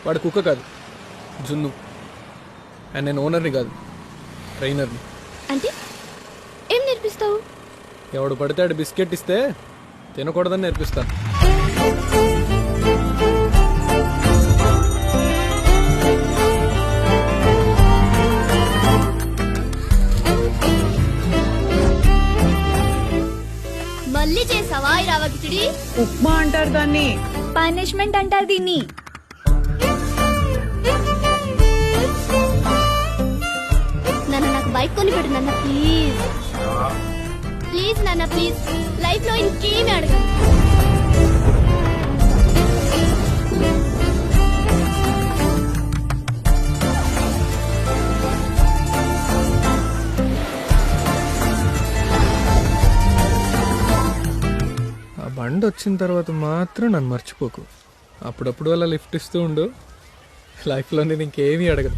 వాడు కుక్క కాదు, జున్ను. అండ్ నేను ఓనర్ని కాదు, ట్రైనర్ని. అంటే ఏం నేర్పిస్తావు? ఎవడు పడితే ఆడు బిస్కెట్ ఇస్తే తినకూడదని నేర్పిస్తాను. మళ్ళీ చేసావా ఈ రవ్వ కిచిడి? ఉప్మా అంటారు దాన్ని. పనిష్మెంట్ అంటారు దీన్ని. నాన్న నాకు బైక్ కొని పెట్టు నాన్న, ప్లీజ్ ప్లీజ్ నాన్న, ప్లీజ్. లైఫ్ లో ఇంకేమీ అడగను. ఆ బండి వచ్చిన తర్వాత మాత్రం నన్ను మర్చిపోకు. అప్పుడప్పుడు అలా లిఫ్ట్ ఇస్తూ ఉండు. లైఫ్లో నేను ఇంకేమీ అడగదు.